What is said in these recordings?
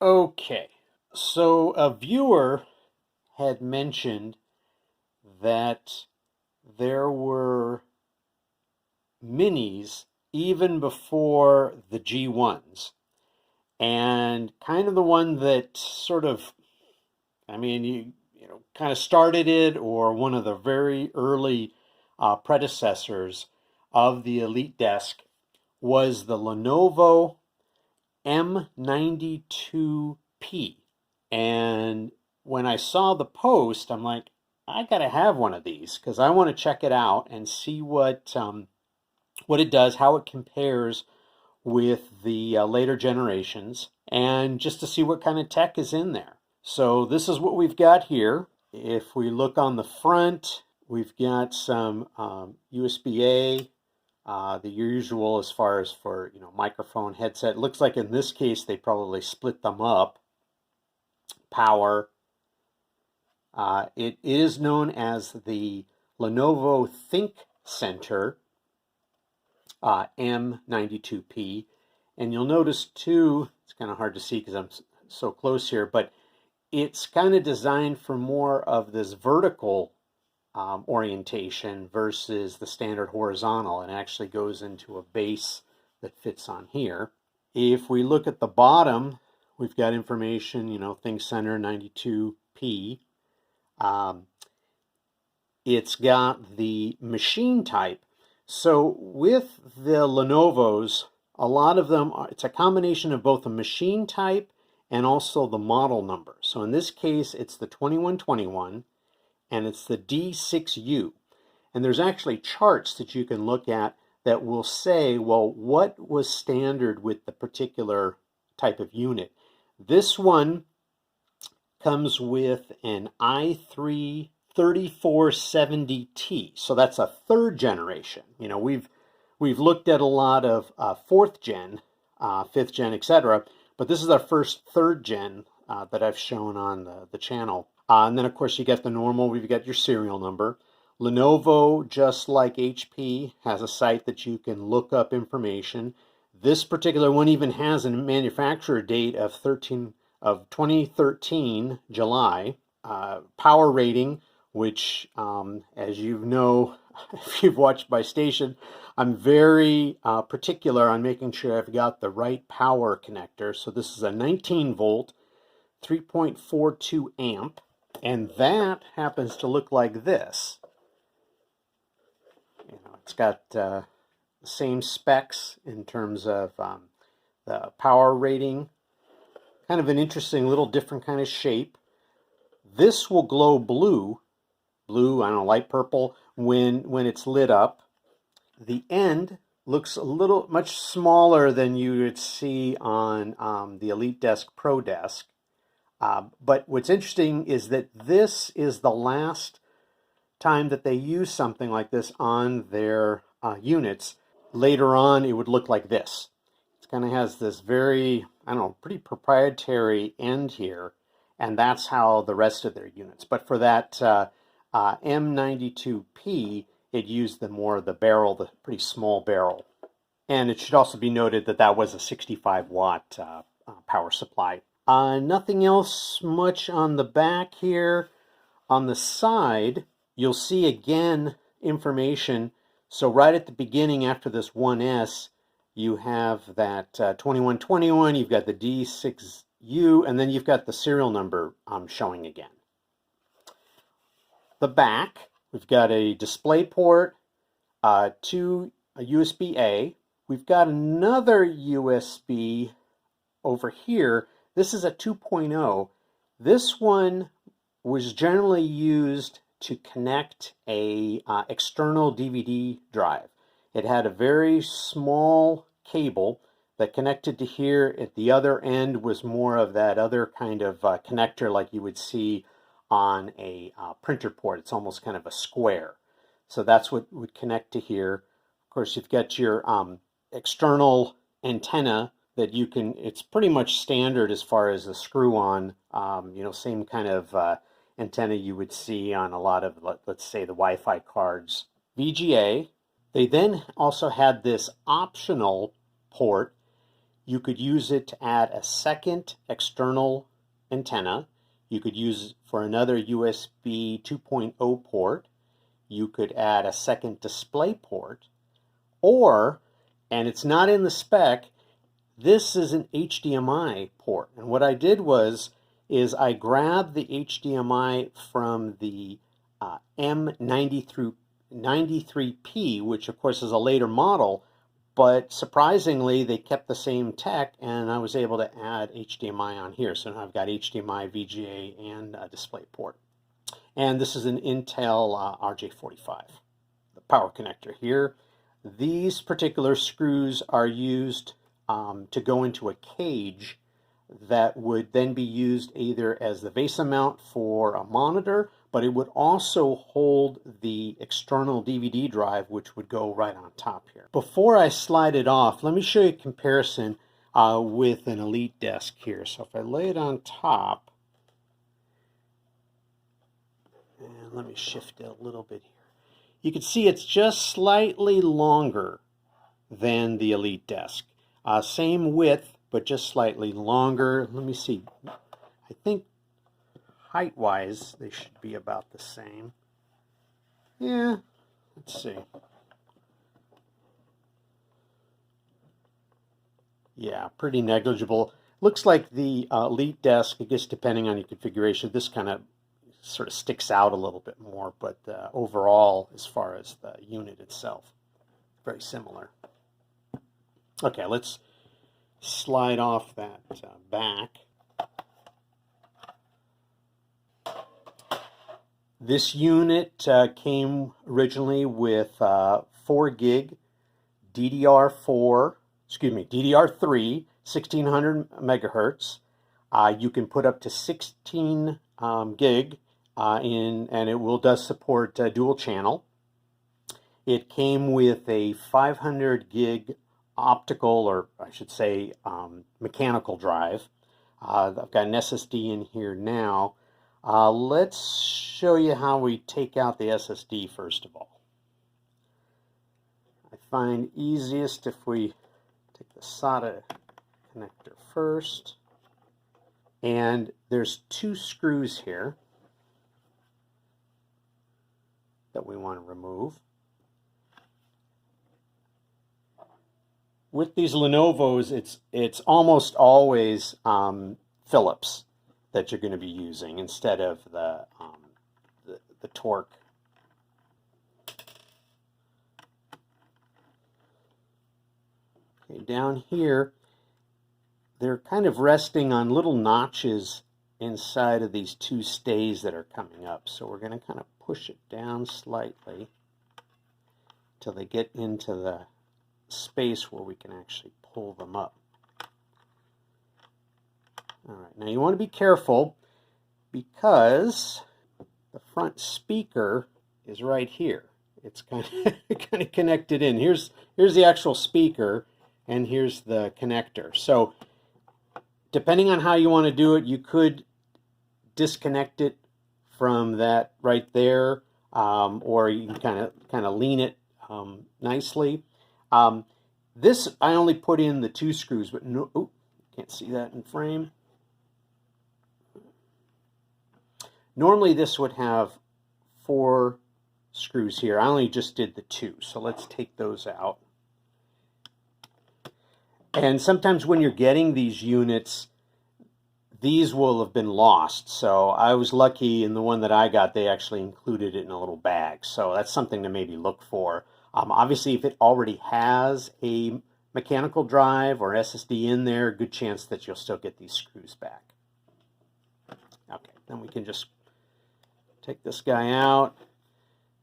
Okay, so a viewer had mentioned that there were minis even before the G1s, and kind of the one that sort of, kind of started it, or one of the very early predecessors of the EliteDesk was the Lenovo M92p. And when I saw the post, I'm like, I gotta have one of these because I want to check it out and see what it does, how it compares with the later generations, and just to see what kind of tech is in there. So this is what we've got here. If we look on the front, we've got some USB-A, the usual as far as for microphone, headset. It looks like in this case they probably split them up. Power. It is known as the Lenovo ThinkCentre M92p, and you'll notice too, it's kind of hard to see because I'm so close here, but it's kind of designed for more of this vertical orientation versus the standard horizontal, and actually goes into a base that fits on here. If we look at the bottom, we've got information, ThinkCentre 92p. It's got the machine type. So with the Lenovo's, a lot of them, it's a combination of both the machine type and also the model number. So in this case, it's the 2121 and it's the D6U. And there's actually charts that you can look at that will say, well, what was standard with the particular type of unit. This one comes with an i3 3470T, so that's a third generation. We've looked at a lot of fourth gen, fifth gen, etc., but this is our first third gen that I've shown on the channel. And then of course you get the normal. We've got your serial number. Lenovo, just like HP, has a site that you can look up information. This particular one even has a manufacturer date of 2013 July. Power rating, which, as you know, if you've watched my station, I'm very particular on making sure I've got the right power connector. So this is a 19 volt, 3.42 amp, and that happens to look like this. It's got the same specs in terms of the power rating. Kind of an interesting little different kind of shape. This will glow blue, I don't know, light purple, when it's lit up. The end looks a little much smaller than you would see on the EliteDesk Pro Desk. But what's interesting is that this is the last time that they use something like this on their units. Later on, it would look like this. It kind of has this very, I don't know, pretty proprietary end here. And that's how the rest of their units. But for that M92p, it used the barrel, the pretty small barrel. And it should also be noted that that was a 65 watt power supply. Nothing else much on the back here. On the side, you'll see again information. So right at the beginning, after this 1S, you have that 2121, you've got the D6U, and then you've got the serial number showing again. The back, we've got a display port, two USB-A. We've got another USB over here. This is a 2.0. This one was generally used to connect a external DVD drive. It had a very small cable that connected to here. At the other end was more of that other kind of connector like you would see on a printer port. It's almost kind of a square. So that's what would connect to here. Of course, you've got your external antenna that you can, it's pretty much standard as far as the screw-on, same kind of antenna you would see on a lot of, let's say, the Wi-Fi cards. VGA. They then also had this optional port You could use it to add a second external antenna. You could use it for another USB 2.0 port. You could add a second display port, or, and it's not in the spec, this is an HDMI port. And what I did is I grabbed the HDMI from the M93p, which of course is a later model, but surprisingly they kept the same tech, and I was able to add HDMI on here. So now I've got HDMI, VGA, and a display port. And this is an Intel RJ45, the power connector here. These particular screws are used to go into a cage that would then be used either as the VESA mount for a monitor, but it would also hold the external DVD drive, which would go right on top here. Before I slide it off, let me show you a comparison with an EliteDesk here. So if I lay it on top, and let me shift it a little bit here, you can see it's just slightly longer than the EliteDesk. Same width, but just slightly longer. Let me see. I think height-wise, they should be about the same. Yeah, let's see. Yeah, pretty negligible. Looks like the EliteDesk, I guess depending on your configuration, this kind of sort of sticks out a little bit more, but overall, as far as the unit itself, very similar. Okay, let's slide off that back. This unit came originally with 4 gig DDR3, 1600 megahertz. You can put up to 16 gig and it does support dual channel. It came with a 500 gig optical, or I should say mechanical drive. I've got an SSD in here now. Let's show you how we take out the SSD first of all. I find easiest if we take the SATA connector first. And there's 2 screws here that we want to remove. With these Lenovos, it's almost always Phillips that you're going to be using instead of the torque. Okay, down here, they're kind of resting on little notches inside of these 2 stays that are coming up. So we're going to kind of push it down slightly till they get into the space where we can actually pull them up. All right, now you want to be careful because the front speaker is right here. It's kind of connected in. Here's the actual speaker, and here's the connector. So depending on how you want to do it, you could disconnect it from that right there, or you can kind of lean it nicely. This I only put in the 2 screws, but no, oh, can't see that in frame. Normally this would have 4 screws here. I only just did the 2, so let's take those out. And sometimes when you're getting these units, these will have been lost. So I was lucky in the one that I got, they actually included it in a little bag. So that's something to maybe look for. Obviously, if it already has a mechanical drive or SSD in there, good chance that you'll still get these screws back. Okay, then we can just take this guy out.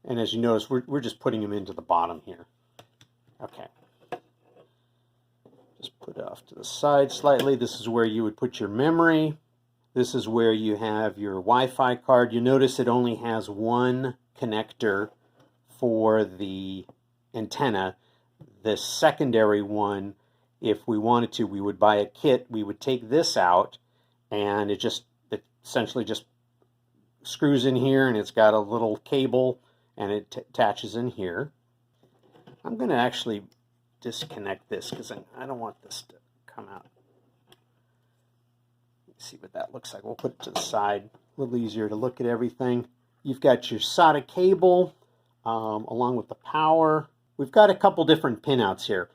And as you notice, we're just putting him into the bottom here. Okay. Just put it off to the side slightly. This is where you would put your memory. This is where you have your Wi-Fi card. You notice it only has 1 connector for the antenna. The secondary one, if we wanted to, we would buy a kit. We would take this out, and it essentially just screws in here, and it's got a little cable, and it attaches in here. I'm going to actually disconnect this because I don't want this to come out. Let's see what that looks like. We'll put it to the side. A little easier to look at everything. You've got your SATA cable along with the power. We've got a couple different pinouts here.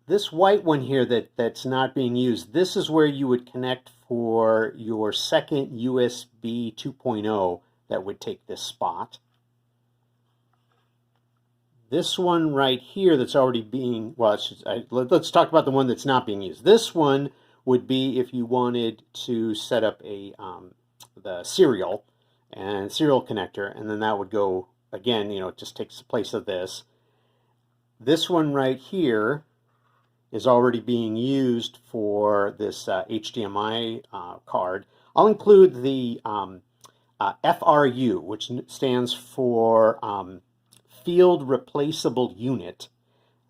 This white one here that's not being used, this is where you would connect for your second USB 2.0 that would take this spot. This one right here that's already being, well, let's talk about the one that's not being used. This one would be if you wanted to set up a the serial connector, and then that would go, again, you know, it just takes the place of this. This one right here is already being used for this HDMI card. I'll include the FRU, which stands for Field Replaceable Unit.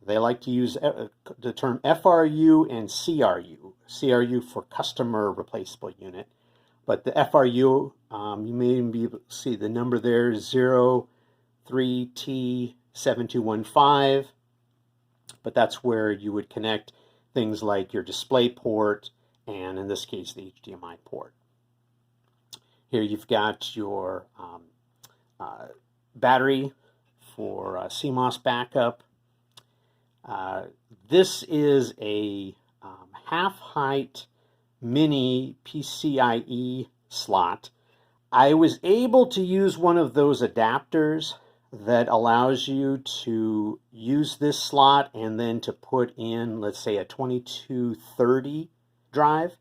They like to use the term FRU and CRU. CRU for Customer Replaceable Unit. But the FRU, you may even be able to see the number there, 03T7215. But that's where you would connect things like your display port and, in this case, the HDMI port. Here you've got your battery for CMOS backup. This is a half-height mini PCIe slot. I was able to use one of those adapters that allows you to use this slot and then to put in, let's say, a 2230 drive.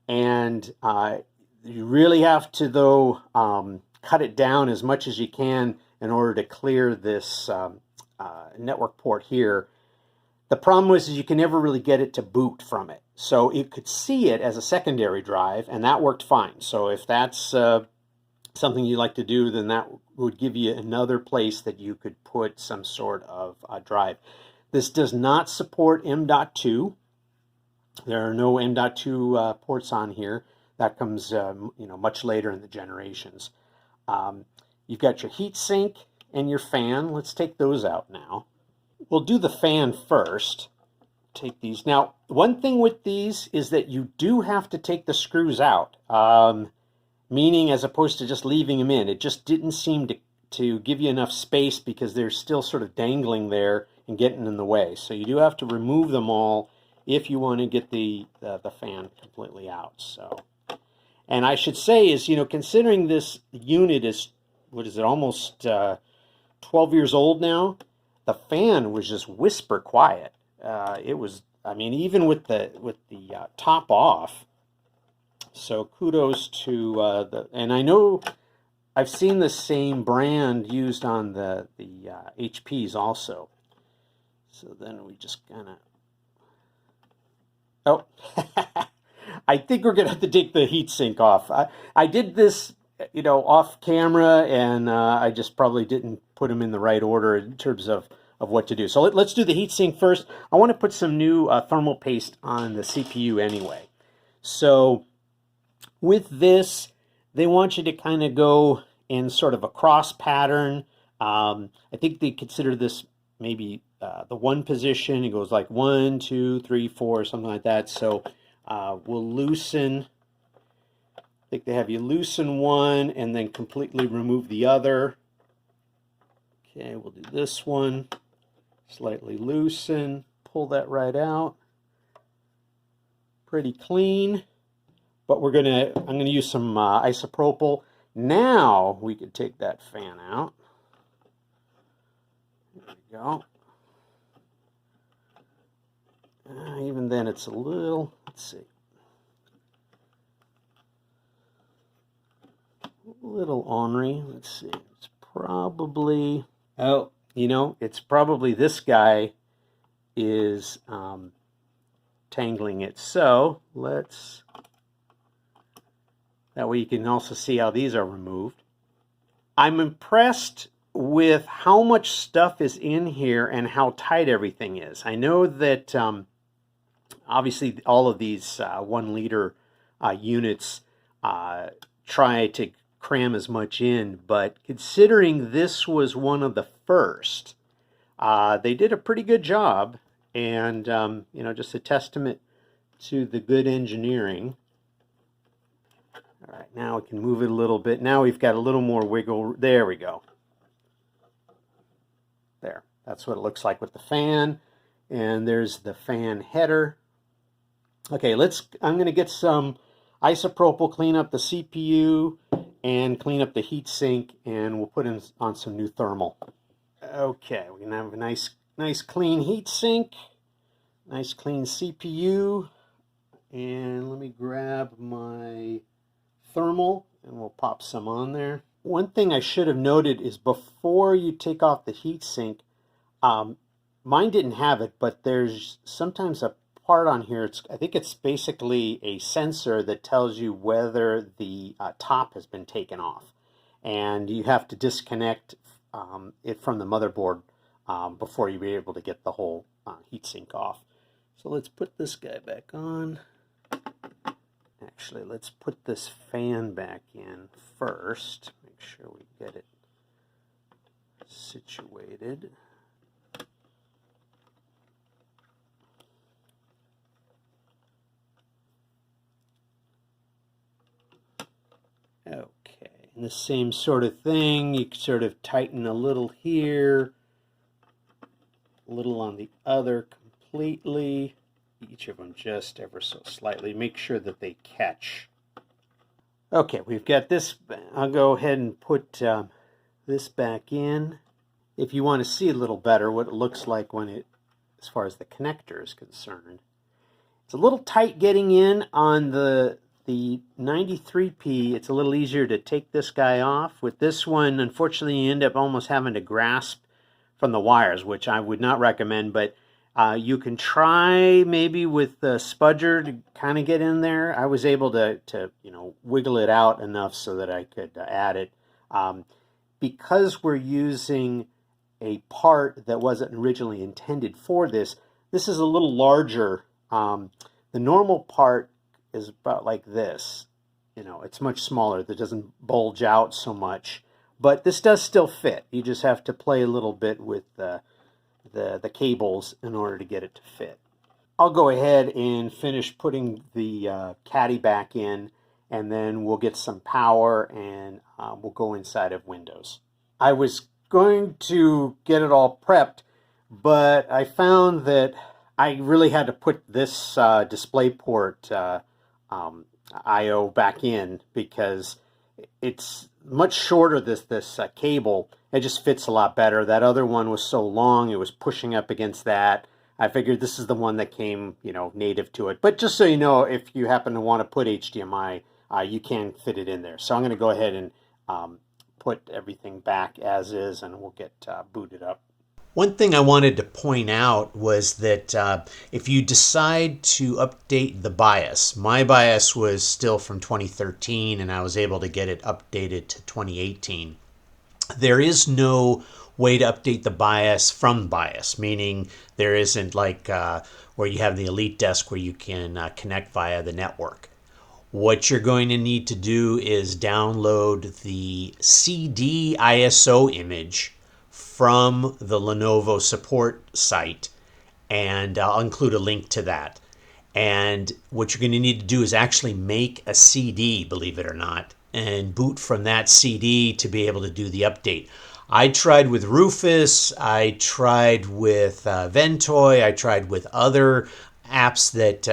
And you really have to, though, cut it down as much as you can in order to clear this network port here. The problem was you can never really get it to boot from it. So it could see it as a secondary drive, and that worked fine. So if that's something you like to do, then that would give you another place that you could put some sort of drive. This does not support M.2. There are no M.2 ports on here. That comes much later in the generations. You've got your heat sink and your fan. Let's take those out now. We'll do the fan first. Take these. Now, one thing with these is that you do have to take the screws out. Meaning, as opposed to just leaving them in, it just didn't seem to give you enough space because they're still sort of dangling there and getting in the way. So you do have to remove them all if you want to get the fan completely out. So, and I should say is, considering this unit is, what is it, almost 12 years old now, the fan was just whisper quiet. It was, I mean, even with the top off. So kudos to and I know I've seen the same brand used on the HPs also. So then we just kind of, oh, I think we're gonna have to take the heatsink off. I did this, off camera, and I just probably didn't put them in the right order in terms of what to do. So let's do the heatsink first. I want to put some new thermal paste on the CPU anyway. So with this, they want you to kind of go in sort of a cross pattern. I think they consider this maybe the one position. It goes like 1, 2, 3, 4, something like that. So we'll loosen. I think they have you loosen one and then completely remove the other. Okay, we'll do this one. Slightly loosen. Pull that right out. Pretty clean. But I'm gonna use some isopropyl. Now we can take that fan out. There we go. Even then it's a little, let's see, a little ornery. Let's see, it's probably, oh, it's probably this guy is tangling it. So let's, that way you can also see how these are removed. I'm impressed with how much stuff is in here and how tight everything is. I know that obviously all of these 1 liter units try to cram as much in, but considering this was one of the first, they did a pretty good job, and just a testament to the good engineering. All right, now we can move it a little bit. Now we've got a little more wiggle. There we go. There, that's what it looks like with the fan. And there's the fan header. Okay, I'm going to get some isopropyl, clean up the CPU, and clean up the heatsink, and we'll put in on some new thermal. Okay, we're going to have a nice clean heatsink, nice clean CPU, and let me grab my thermal, and we'll pop some on there. One thing I should have noted is before you take off the heatsink, mine didn't have it, but there's sometimes a part on here, I think it's basically a sensor that tells you whether the top has been taken off. And you have to disconnect it from the motherboard before you'll be able to get the whole heatsink off. So let's put this guy back on. Actually, let's put this fan back in first. Make sure we get it situated. Okay, and the same sort of thing, you sort of tighten a little here, a little on the other completely, each of them just ever so slightly. Make sure that they catch. Okay, we've got this. I'll go ahead and put this back in. If you want to see a little better what it looks like when it, as far as the connector is concerned. It's a little tight getting in on the 93p. It's a little easier to take this guy off. With this one, unfortunately, you end up almost having to grasp from the wires, which I would not recommend, but you can try maybe with the spudger to kind of get in there. I was able to wiggle it out enough so that I could add it. Because we're using a part that wasn't originally intended for this, this is a little larger. The normal part is about like this. It's much smaller. That doesn't bulge out so much. But this does still fit. You just have to play a little bit with the cables in order to get it to fit. I'll go ahead and finish putting the caddy back in, and then we'll get some power and we'll go inside of Windows. I was going to get it all prepped, but I found that I really had to put this DisplayPort I/O back in because it's much shorter, this cable. It just fits a lot better. That other one was so long, it was pushing up against that. I figured this is the one that came, native to it. But just so you know, if you happen to want to put HDMI, you can fit it in there. So I'm going to go ahead and put everything back as is, and we'll get booted up. One thing I wanted to point out was that if you decide to update the BIOS, my BIOS was still from 2013 and I was able to get it updated to 2018. There is no way to update the BIOS from BIOS, meaning there isn't like where you have the EliteDesk where you can connect via the network. What you're going to need to do is download the CD ISO image from the Lenovo support site, and I'll include a link to that. And what you're going to need to do is actually make a CD, believe it or not, and boot from that CD to be able to do the update. I tried with Rufus, I tried with Ventoy, I tried with other apps that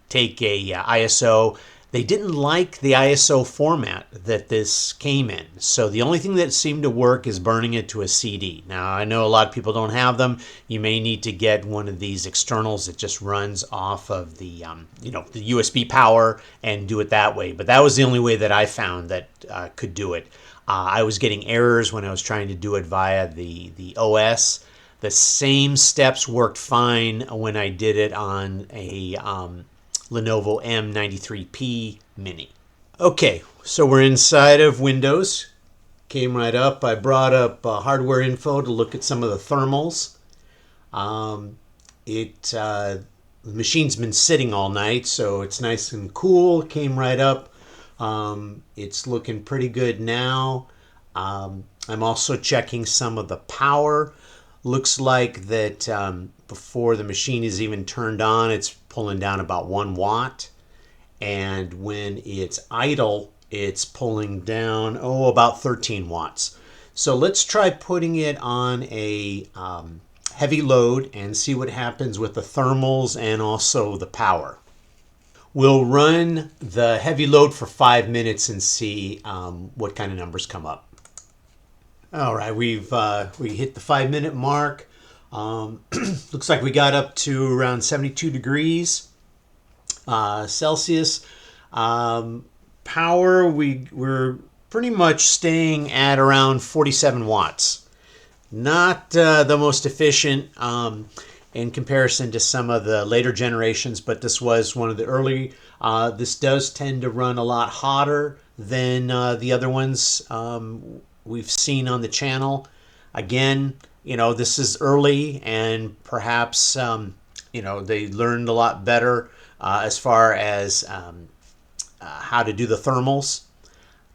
take a ISO. They didn't like the ISO format that this came in. So the only thing that seemed to work is burning it to a CD. Now, I know a lot of people don't have them. You may need to get one of these externals that just runs off of the, the USB power and do it that way. But that was the only way that I found that could do it. I was getting errors when I was trying to do it via the OS. The same steps worked fine when I did it on a Lenovo M93p Mini. Okay, so we're inside of Windows. Came right up. I brought up hardware info to look at some of the thermals. The machine's been sitting all night, so it's nice and cool. Came right up. It's looking pretty good now. I'm also checking some of the power. Looks like that before the machine is even turned on, it's pulling down about 1 watt. And when it's idle, it's pulling down, about 13 watts. So let's try putting it on a heavy load and see what happens with the thermals and also the power. We'll run the heavy load for 5 minutes and see what kind of numbers come up. All right, we hit the 5-minute mark. Looks like we got up to around 72 degrees Celsius. Power, we're pretty much staying at around 47 watts. Not the most efficient in comparison to some of the later generations, but this was one of the early. This does tend to run a lot hotter than the other ones we've seen on the channel. Again, this is early, and perhaps they learned a lot better as far as how to do the thermals.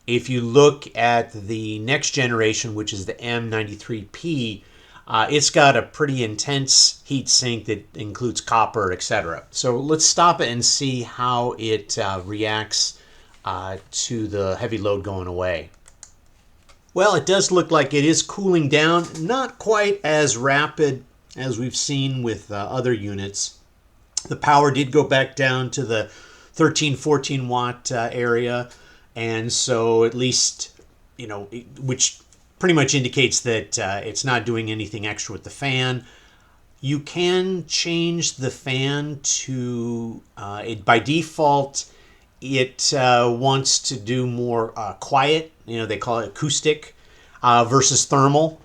If you look at the next generation, which is the M93p, it's got a pretty intense heat sink that includes copper, etc. So let's stop it and see how it reacts to the heavy load going away. Well, it does look like it is cooling down, not quite as rapid as we've seen with other units. The power did go back down to the 13-14 watt area, and so at least, which pretty much indicates that it's not doing anything extra with the fan. You can change the fan to, by default, it wants to do more quiet, they call it acoustic, versus thermal.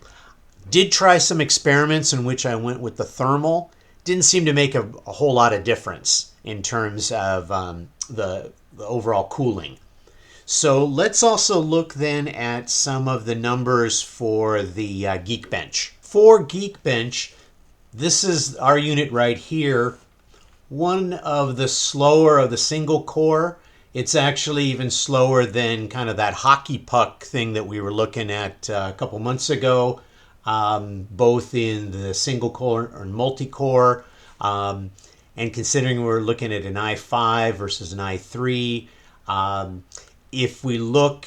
Did try some experiments in which I went with the thermal. Didn't seem to make a whole lot of difference in terms of the overall cooling. So let's also look then at some of the numbers for the Geekbench. For Geekbench, this is our unit right here. One of the slower of the single core. It's actually even slower than kind of that hockey puck thing that we were looking at a couple months ago, both in the single core and multi-core. And considering we're looking at an i5 versus an i3, if we look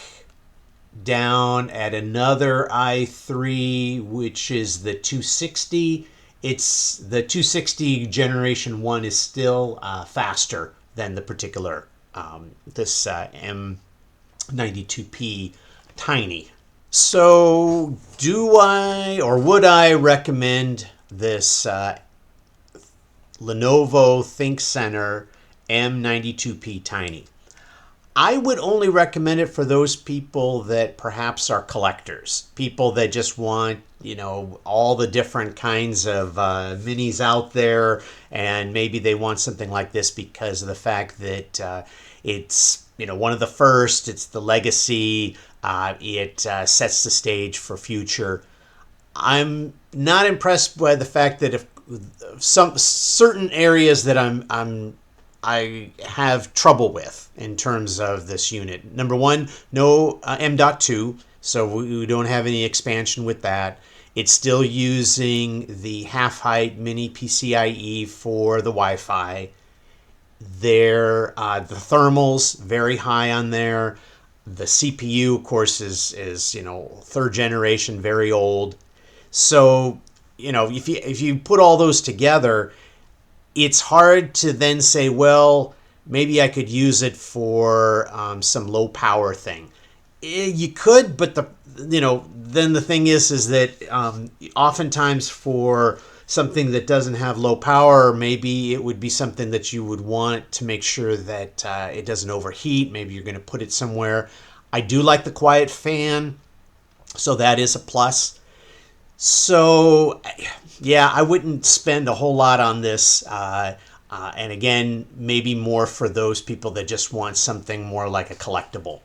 down at another i3, which is the 260, it's the 260 generation 1 is still faster than the particular this M92p Tiny. So do I, or would I recommend this Lenovo ThinkCentre M92p Tiny? I would only recommend it for those people that perhaps are collectors, people that just want, all the different kinds of minis out there, and maybe they want something like this because of the fact that it's, one of the first, it's the legacy, it sets the stage for future. I'm not impressed by the fact that if some certain areas that I have trouble with in terms of this unit. Number one, no M.2, so we don't have any expansion with that. It's still using the half-height mini PCIe for the Wi-Fi. The thermals, very high on there. The CPU, of course, is third generation, very old. So, if you put all those together, it's hard to then say, well, maybe I could use it for some low power thing. You could, but then the thing is that oftentimes for something that doesn't have low power, maybe it would be something that you would want to make sure that it doesn't overheat. Maybe you're going to put it somewhere. I do like the quiet fan, so that is a plus. So, yeah, I wouldn't spend a whole lot on this. And again, maybe more for those people that just want something more like a collectible.